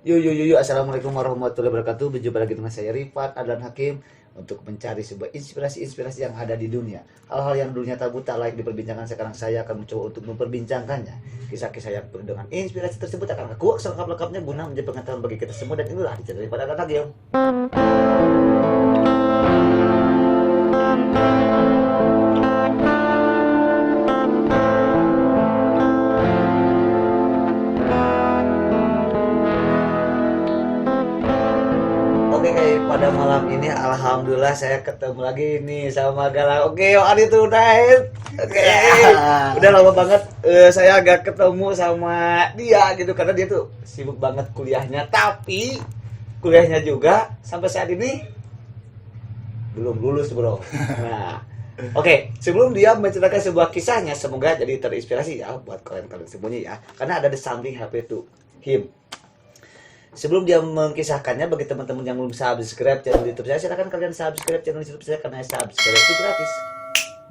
Assalamualaikum warahmatullahi wabarakatuh. Berjumpa lagi dengan saya Rifat Adlan Hakim untuk mencari sebuah inspirasi-inspirasi yang ada di dunia. Hal-hal yang dulunya tabu tak layak diperbincangkan, sekarang saya akan mencoba untuk memperbincangkannya. Kisah-kisah yang penuh dengan inspirasi tersebut akan aku selengkap-lengkapnya guna menjadi pengetahuan bagi kita semua, dan inilah di channel Rifat Adlan Hakim. Pada malam ini alhamdulillah saya ketemu lagi nih sama Galang. Oke, yuk Adi tuh naik. Oke. Udah lama banget saya agak ketemu sama dia gitu karena dia tuh sibuk banget kuliahnya, tapi kuliahnya juga sampai saat ini belum lulus, Bro. Nah, oke, sebelum dia menceritakan sebuah kisahnya, semoga jadi terinspirasi ya buat kalian-kalian semuanya ya. Karena ada the something happy to him. Sebelum dia mengkisahkannya, bagi teman-teman yang belum subscribe channel YouTube saya, silakan kalian subscribe channel YouTube saya karena subscribe itu gratis.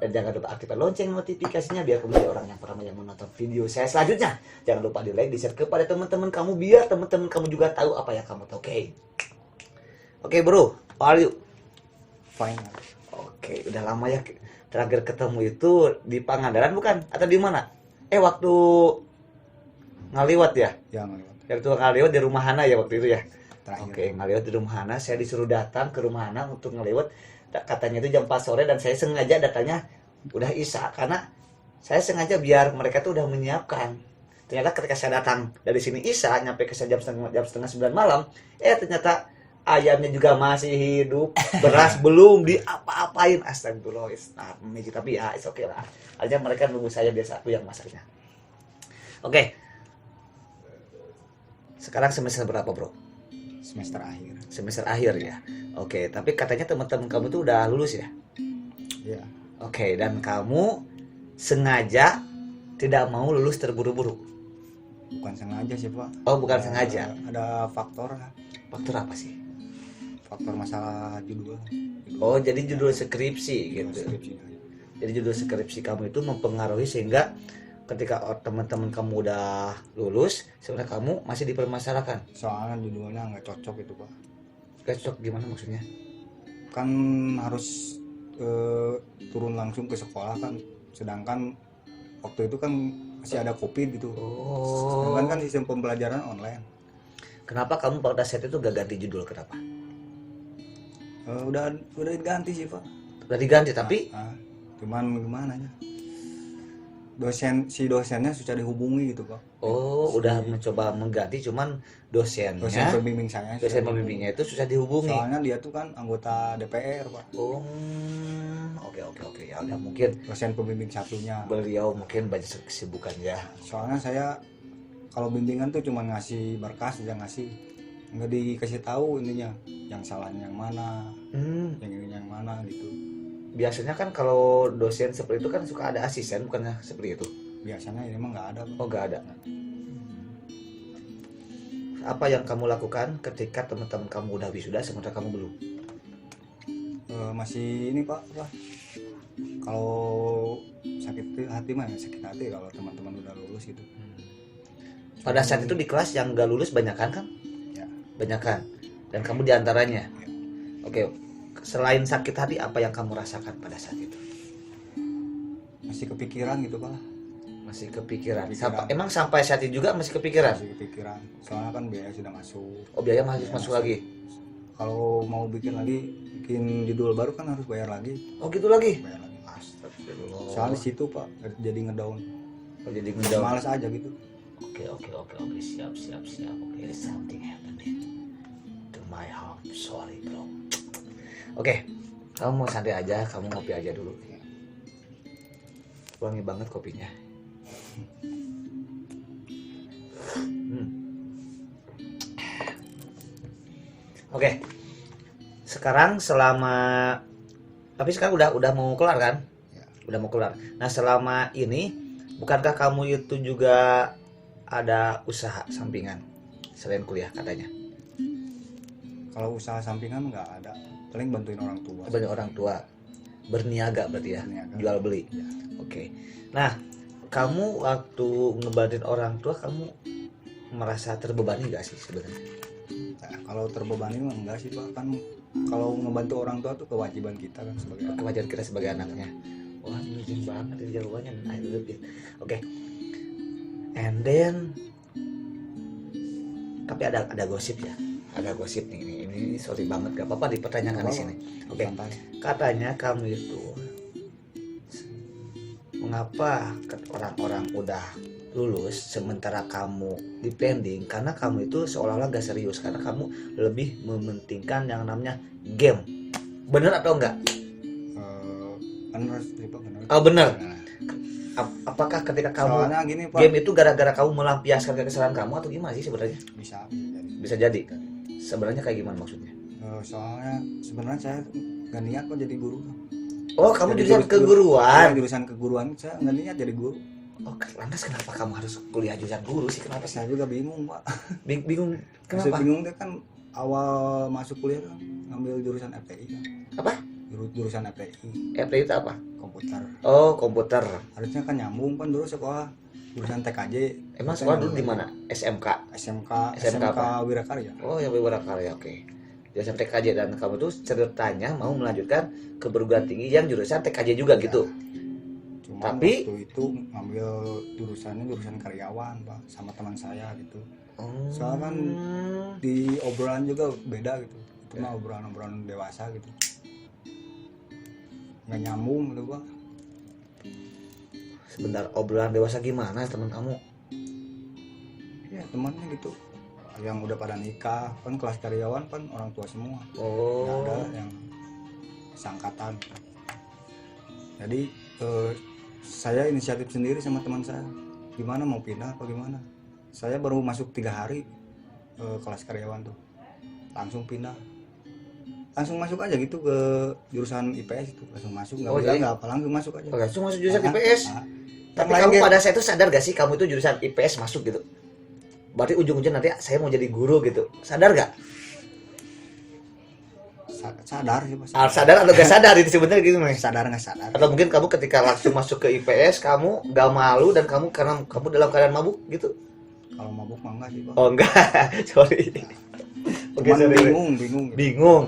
Dan jangan lupa aktifkan lonceng notifikasinya biar menjadi orang yang pertama yang menonton video saya selanjutnya. Jangan lupa di like, di share kepada teman-teman kamu biar teman-teman kamu juga tahu apa yang kamu tahu. Oke, bro, how are you? Fine. Oke, udah lama ya terakhir ketemu itu di Pangandaran bukan? Atau di mana? Waktu ngaliwat ya? Ya, ngeliat. Waktu ngaliwat di rumah Hana ya waktu itu ya? Terakhir. Oke, ngaliwat di rumah Hana. Saya disuruh datang ke rumah Hana untuk ngaliwat. Katanya itu jam 4 sore dan saya sengaja datangnya udah Isya karena saya sengaja biar mereka tuh udah menyiapkan. Ternyata ketika saya datang dari sini Isya nyampe ke jam setengah 9 malam, ternyata ayamnya juga masih hidup, beras belum diapa-apain. Astagfirullah, tapi ya it's okay lah. Akhirnya mereka nunggu saya, biasa aku yang masaknya. Oke. Sekarang semester berapa, bro? Semester akhir. Semester akhir ya. Oke, tapi katanya teman-teman kamu tuh udah lulus ya? Ya. Oke, dan kamu sengaja tidak mau lulus terburu-buru? Bukan sengaja sih, Pak. Oh, bukan sengaja. Ada faktor. Faktor apa sih? Faktor masalah judul. Oh, jadi judul skripsi gitu. Skripsi. Jadi judul skripsi kamu itu mempengaruhi sehingga ketika teman-teman kamu udah lulus, sebenarnya kamu masih dipermasalahkan. Soalnya judulnya nggak cocok itu, Pak. Gak cocok gimana maksudnya? Kan harus turun langsung ke sekolah kan. Sedangkan waktu itu kan masih ada COVID gitu. Oh. Sedangkan kan sistem pembelajaran online. Kenapa kamu pada saat itu gak ganti judul? Kenapa? Udah diganti sih, Pak. Udah diganti tapi Cuman gimana ya? Dosennya susah dihubungi gitu, Pak. Oh, udah mencoba mengganti, cuman Dosen pembimbing saya. dosen pembimbingnya itu susah dihubungi. Soalnya dia tuh kan anggota DPR, Pak. Oh, oke ya udah, mungkin Dosen pembimbing satunya. beliau mungkin banyak kesibukan ya. Soalnya saya kalau bimbingan tuh cuma ngasih berkas aja, nggak dikasih tahu ininya, yang salahnya yang mana, yang ini yang mana gitu. Biasanya kan kalau dosen seperti itu kan suka ada asisten, bukannya seperti itu? Biasanya ini emang nggak ada, Pak. Oh, nggak ada. Apa yang kamu lakukan ketika teman-teman kamu udah wisuda sementara kamu belum? Masih ini, Pak, apa? Kalau sakit hati mah sakit hati kalau teman-teman udah lulus gitu. Pada saat itu di kelas yang gak lulus banyakan kan? Ya. Banyakan. Dan kamu diantaranya. Ya. Oke. Selain sakit hati, apa yang kamu rasakan pada saat itu? Masih kepikiran gitu, Pak. Masih kepikiran. Emang sampai saat ini juga masih kepikiran? Masih kepikiran. Soalnya kan biaya sudah masuk. Oh, biaya masuk lagi. Kalau mau bikin judul baru kan harus bayar lagi. Oh, gitu lagi. Bayar lagi. Astagfirullah. Soalnya di situ, Pak, jadi ngedown. Oh, jadi ngedown. Malas aja gitu. Oke, siap. Oke, something happened to my heart. Sorry, bro. Oke, kamu mau santai aja, kamu ngopi aja dulu. Wangi banget kopinya. Oke. Sekarang tapi sekarang udah mau kelar kan? Ya. Udah mau kelar. Nah, selama ini bukankah kamu itu juga ada usaha sampingan selain kuliah katanya? Kalau usaha sampingan nggak ada, paling bantuin orang tua. Banyak orang tua. Berniaga berarti ya? Berniaga. Jual beli. Ya. Oke. Nah, kamu waktu ngebantuin orang tua, kamu merasa terbebani gak sih sebenarnya? Nah, kalau terbebani mah enggak sih Pak, kan kalau ngebantu orang tua tuh kewajiban kita kan sebagai anak. Kewajiban kita sebagai anaknya. Wah, amazing banget ini jawabannya. I love it. Oke. And then tapi ada gosip ya. Ada gosip nih. Ini sorry banget gak apa-apa dipertanyakan di sini. Oke. Santai. Katanya kamu itu mengapa orang-orang udah lulus sementara kamu depending, karena kamu itu seolah-olah gak serius, karena kamu lebih mementingkan yang namanya game. Bener atau enggak? Bener sih Pak, bener. Oh bener. Nah, Apakah ketika kamu soalnya gini Pak, game itu gara-gara kamu melampiaskan kekesalan kamu atau gimana sih sebenarnya? bisa jadi. Bisa jadi. Sebenarnya kayak gimana maksudnya? Soalnya sebenarnya saya nggak niat kok jadi guru. Oh, kamu Jadi jurusan keguruan. Ya, jurusan keguruan saya nggak niat jadi guru. Oh, lantas kenapa kamu harus kuliah jurusan guru sih? Kenapa sih? Saya juga bingung Pak. Bingung Saya kenapa? bingung deh, kan awal masuk kuliah kan ngambil jurusan FTI kan. Apa? Jurusan FTI, FTI itu apa? komputer. Oh, komputer. Harusnya kan nyambung kan dulu sekolah jurusan TKJ. Emang sekolah dulu di mana? SMK. SMK apa? Wirakarya. Oh, yang Wirakarya, oke. Jurusan TKJ, dan kamu tuh ceritanya mau melanjutkan ke perguruan tinggi yang jurusan TKJ juga gitu. Cuma Tapi- waktu itu ngambil jurusan karyawan Pak, sama teman saya gitu. Soalnya kan di obrolan juga beda gitu. Itu mah obrolan dewasa gitu. Nggak nyambung gitu Pak. Sebentar, obrolan dewasa gimana teman kamu? Ya temannya gitu. Yang udah pada nikah, kan kelas karyawan kan orang tua semua. Nggak Oh, ada yang sangkatan. Jadi saya inisiatif sendiri sama teman saya. Gimana mau pindah apa gimana? Saya baru masuk 3 hari kelas karyawan tuh. Langsung pindah. Langsung masuk aja gitu ke jurusan IPS itu. Langsung masuk, nggak Oh, bilang jadi- nggak apa, langsung masuk aja. oke, langsung masuk jurusan Ah, IPS. ah. Tapi Yang lain kamu kayak- pada saat itu sadar gak sih kamu itu jurusan IPS masuk gitu? Berarti ujung-ujung nanti saya mau jadi guru gitu. Sadar gak? sadar sih Mas. Sadar atau gak sadar itu sebenarnya gitu Mas? Sadar nggak sadar. Atau mungkin kamu ketika langsung masuk ke IPS kamu gak malu dan kamu karena kamu dalam keadaan mabuk gitu? Kalau mabuk mah enggak sih Pak. Oh enggak, sorry. Oke, Cuman sorry. bingung gitu. Bingung. Bingung.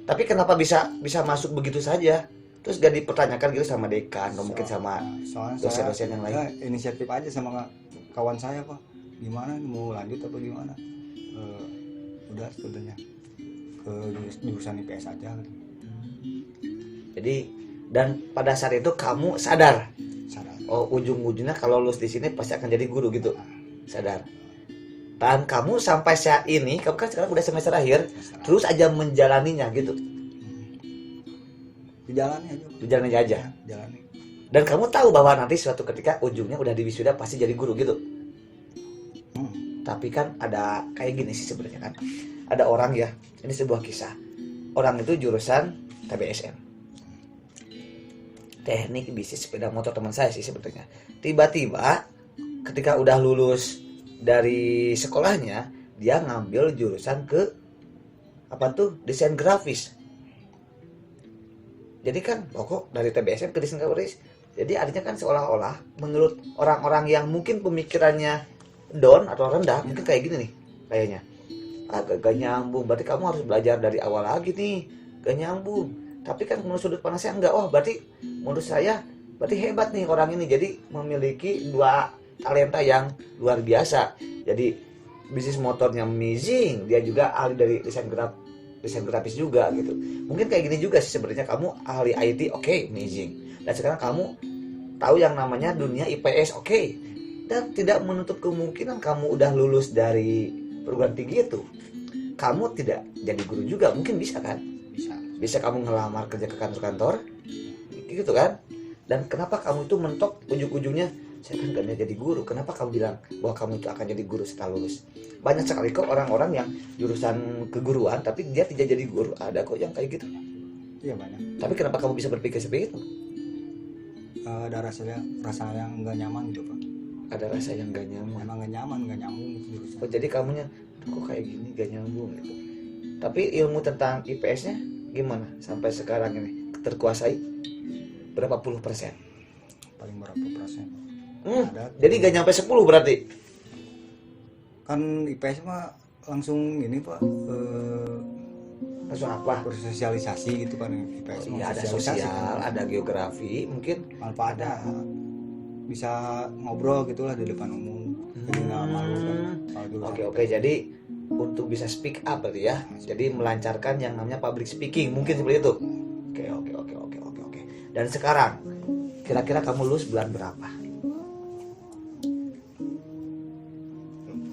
Tapi kenapa bisa masuk begitu saja? Terus gak dipertanyakan gitu sama dekan atau mungkin sama Soalnya dosen-dosen yang lain? saya inisiatif aja sama kawan saya Pak, gimana mau lanjut apa gimana. Udah sebenarnya ke jurusan IPS aja gitu. Jadi dan pada saat itu kamu sadar, Sadar. oh ujung-ujungnya kalau lulus di sini pasti akan jadi guru gitu, sadar. Dan kamu sampai saat ini, kamu kan sekarang udah semester akhir, Sadar. terus aja menjalaninya gitu, Dijalani aja Pak. dijalani aja. Jalani. Dan kamu tahu bahwa nanti suatu ketika ujungnya udah di wisuda pasti jadi guru gitu. Tapi kan ada kayak gini sih sebenarnya kan. Ada orang ya, ini sebuah kisah. Orang itu jurusan TBSM. Teknik bisnis sepeda motor, teman saya sih sebenarnya. Tiba-tiba ketika udah lulus dari sekolahnya, dia ngambil jurusan ke apa tuh? Desain grafis. Jadi kan pokok dari TBSM ke desain grafis. Jadi artinya kan seolah-olah menurut orang-orang yang mungkin pemikirannya down atau rendah, mungkin kayak gini nih kayaknya. Gak nyambung, berarti kamu harus belajar dari awal lagi nih. Gak nyambung. Tapi kan menurut sudut pandang saya enggak. Oh berarti menurut saya berarti hebat nih orang ini. Jadi memiliki dua talenta yang luar biasa. Jadi bisnis motornya amazing, dia juga ahli dari desain grafis juga gitu. Mungkin kayak gini juga sih sebenarnya, kamu ahli IT, oke, amazing. Dan sekarang kamu tahu yang namanya dunia IPS, oke. Dan tidak menutup kemungkinan kamu udah lulus dari perguruan tinggi itu, kamu tidak jadi guru juga, mungkin bisa kan? Bisa kamu ngelamar kerja ke kantor-kantor gitu kan. Dan kenapa kamu itu mentok ujung-ujungnya saya kan gak jadi guru, kenapa kamu bilang bahwa kamu itu akan jadi guru setelah lulus? Banyak sekali kok orang-orang yang jurusan keguruan tapi dia tidak jadi guru, ada kok yang kayak gitu. Iya banyak. Tapi kenapa kamu bisa berpikir seperti itu? Ada rasa yang nggak nyaman gitu Pak. Ada rasa yang gak nyaman. Emang nggak nyaman, nggak nyambung gitu jurusan. Oh, jadi kamunya kok kayak gini gak nyambung gitu. Tapi ilmu tentang IPS-nya gimana sampai sekarang ini terkuasai berapa puluh persen? Paling berapa persen? Jadi gak nyampe 10 berarti. kan IPS mah langsung ini Pak, Langsung apa? bersosialisasi gitu kan. IPS mah Iya, ada sosialisasi sosial, kan. ada geografi, mungkin Manfaat ada, bisa ngobrol gitulah di depan umum, jadi nggak malu kan kalau jurusan Oke, IPS. oke. Jadi untuk bisa speak up berarti ya. Jadi melancarkan yang namanya public speaking, mungkin seperti itu. Oke, oke, oke, oke, oke, oke. Dan sekarang kira-kira kamu lulus bulan berapa?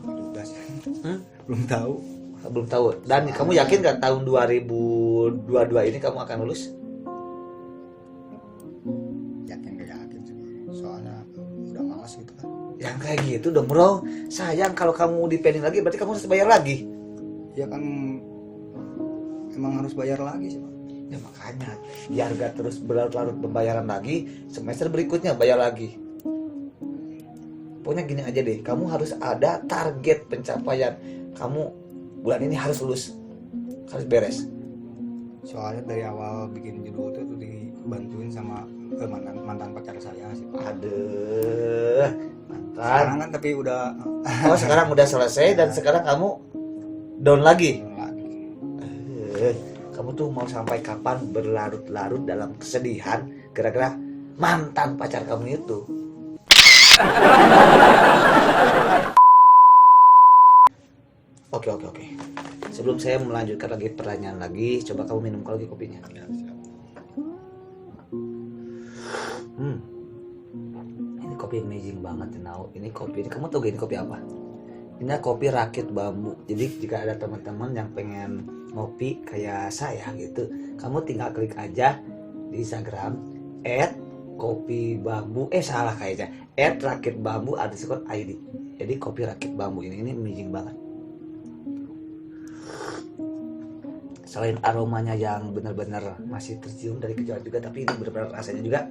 12. Hmm? Belum tahu. Belum tahu. Dan kamu yakin gak tahun 2022 ini kamu akan lulus? Yakin gak yakin sih, soalnya udah malas gitu kan. Yang kayak gitu dong bro. Sayang kalau kamu dipending lagi berarti kamu harus bayar lagi. Ya kan emang harus bayar lagi sih Pak. Ya makanya biar gak terus berlarut-larut pembayaran lagi, semester berikutnya bayar lagi. Pokoknya gini aja deh, kamu harus ada target pencapaian. Kamu bulan ini harus lulus, harus beres. Soalnya dari awal bikin judul itu tuh dibantuin sama mantan pacar saya sih Pak. Aduh, Sekarang mantan. kan tapi udah Oh sekarang udah selesai dan sekarang kamu down lagi. lagi. Kamu tuh mau sampai kapan berlarut-larut dalam kesedihan gara-gara mantan pacar kamu itu? Oke, oke, oke. Sebelum saya melanjutkan lagi pertanyaan lagi, coba kamu minum lagi kopinya. Ya, siap. Ini kopi amazing banget, Nau. Ini kopi, ini kamu tahu gak ini kopi apa? Ini kopi rakit bambu. Jadi jika ada teman-teman yang pengen ngopi kayak saya gitu, kamu tinggal klik aja di Instagram @kopi-bambu, salah kayaknya @rakitbambu_id. Jadi kopi rakit bambu ini amazing banget. Selain aromanya yang benar-benar masih tercium dari kejauhan juga, tapi ini benar-benar rasanya juga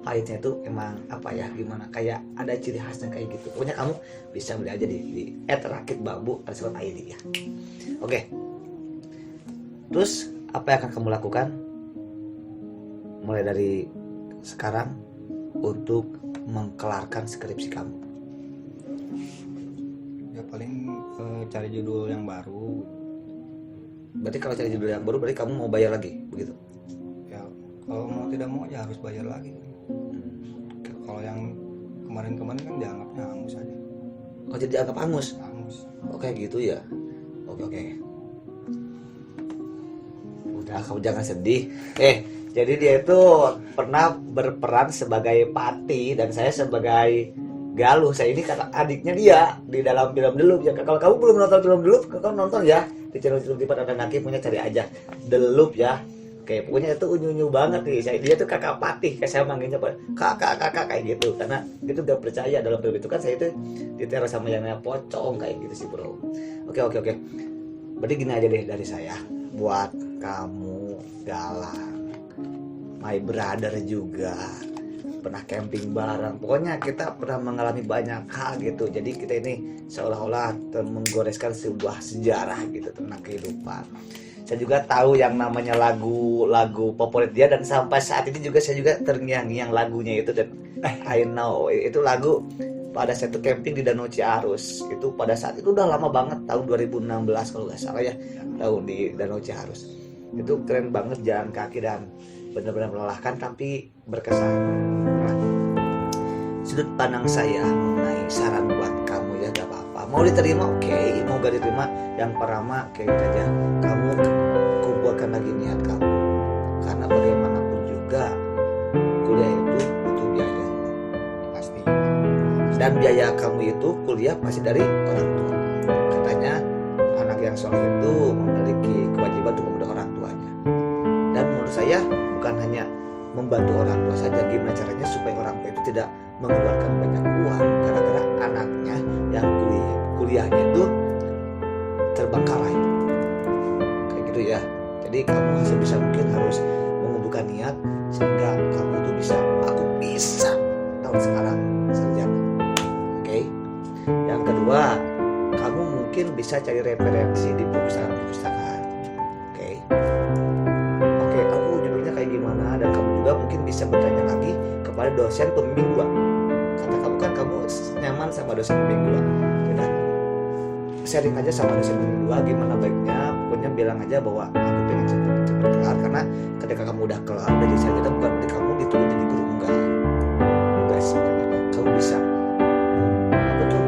pahitnya itu emang apa ya, gimana, kayak ada ciri khasnya kayak gitu. Pokoknya kamu bisa beli aja di @rakitbambu_id ya. Oke. Terus apa yang akan kamu lakukan mulai dari sekarang untuk mengkelarkan skripsi kamu? Ya paling cari judul yang baru. Berarti kalau cari judul yang baru berarti kamu mau bayar lagi begitu? Ya kalau mau tidak mau ya harus bayar lagi. Kalau yang kemarin-kemarin kan dianggapnya hangus aja. Oh jadi dianggap hangus? Hangus. Oke gitu ya. Oke, oke. Udah kamu jangan sedih. Jadi dia itu pernah berperan sebagai Pati dan saya sebagai Galuh. Saya ini kata adiknya dia di dalam film The Loop ya. Kalau kamu belum nonton film The Loop, kamu nonton ya di channel YouTube Dipan dan Naki punya, cari aja The Loop ya. Oke, pokoknya itu unyu-unyu banget nih. Dia tuh kakak Patih, kayak saya manggilnya kakak kayak gitu. Karena gitu gak percaya dalam film itu kan saya itu diteror sama yang namanya pocong kayak gitu sih bro. Oke. Berarti gini aja deh dari saya buat kamu Galang, my brother juga pernah camping bareng. Pokoknya kita pernah mengalami banyak hal gitu. Jadi kita ini seolah-olah menggoreskan sebuah sejarah gitu tentang kehidupan. Saya juga tahu yang namanya lagu favorit dia dan sampai saat ini juga saya juga terngiang-ngiang lagunya itu. Dan I know itu lagu pada saya tuh camping di Danau Ciarus. Itu pada saat itu udah lama banget, tahun 2016 kalau nggak salah ya, tahun di Danau Ciarus. Itu keren banget, jalan kaki dan benar-benar melelahkan tapi berkesan. Nah, sudut pandang saya mengenai saran buat kamu ya gak apa-apa. Mau diterima oke, mau gak diterima yang pertama kayak gitu aja. Kamu kumpulkan lagi niat kamu. Karena bagaimanapun juga kuliah itu butuh biaya. Pasti. Dan biaya kamu itu kuliah pasti dari orang tua. Katanya anak yang soleh itu memiliki kewajiban untuk membantu orang tuanya. Dan menurut saya bukan hanya membantu orang tua saja, gimana caranya supaya orang tua itu tidak mengeluarkan banyak uang gara-gara anaknya yang kuliahnya itu terbengkalai kayak gitu ya. Jadi kamu sebisa mungkin harus mengumpulkan niat sehingga kamu itu bisa, aku bisa tahun sekarang sarjana. Oke. Yang kedua, kamu mungkin bisa cari referensi di perpustakaan. Oke, aku judulnya kayak gimana, dan kamu juga mungkin bisa bertanya lagi kepada dosen pembimbing gua. Kata kamu kan kamu nyaman sama dosen pembimbing gua. Ya kan? sharing aja sama dosen berdua gimana baiknya, pokoknya bilang aja bahwa aku pengen cepet kelar, karena ketika kamu udah kelar dari saya itu bukan berarti kamu dituntut jadi guru, enggak sebenarnya kamu bisa apa tuh,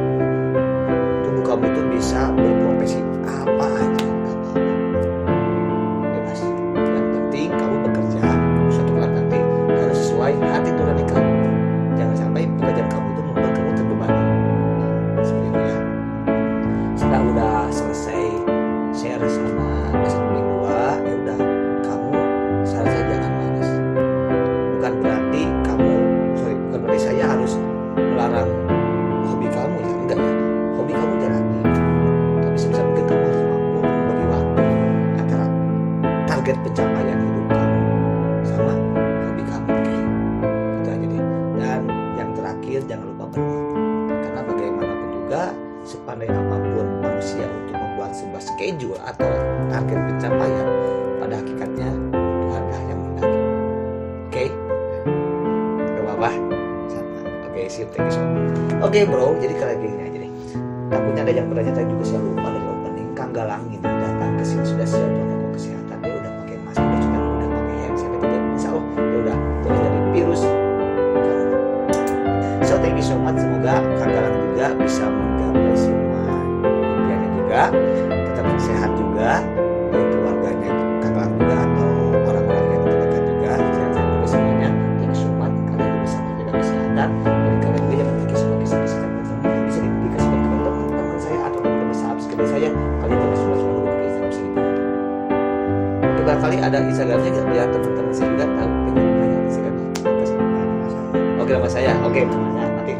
tubuh kamu itu bisa berprofesi apa aja, nggak apa-apa, bebas. Yang penting kamu bekerja suatu kelar nanti harus sesuai hati nurani kamu, jangan sampai pekerjaan kamu itu membuat kamu terbebani. Seperti itu ya. Setelah udah selesai share sama dosen berdua, ya udah kamu seharusnya jangan malas. Bukan berarti bukan berarti saya harus melarang hobi kamu ya, enggak ya. Hobi kamu jalani, tapi sebisa mungkin kamu harus mampu membagi waktu antara target pencapaian hidup kamu sama hobi kamu. Oke, itu aja deh. Dan yang terakhir jangan lupa berdoa, karena bagaimanapun juga sepandai apapun manusia untuk membuat sebuah schedule atau target pencapaian, pada hakikatnya Tuhan lah yang mendaki. Oke, gak apa-apa. Oke, sip, thank you so much. Oke bro, jadi kayak gini aja nih. Takutnya ada yang bertanya tadi juga, saya lupa dari opening. Kang Galang ini datang ke sini sudah siap protokol kesehatan, dia udah pakai masker, udah pakai hand sanitizer, insya Allah dia udah jauh dari virus. So thank you so much, semoga Kang Galang juga bisa menggapai semua impiannya juga, tetap sehat juga, dari keluarganya Kang Galang juga atau orang-orang yang terdekat juga, sehat-sehat juga semuanya. Thank you so much, kalian juga sama jaga kesehatan, dan kalian juga jangan bikin semua kisah-kisah bisa dikasih buat teman-teman saya atau teman-teman sahabat saya, kalian juga sudah dulu ke Instagram sini. Untuk kali ada Instagramnya nggak, biar teman-teman saya juga tahu pengen nanya Instagramnya apa sih? Oke, nama saya, oke, namanya nanti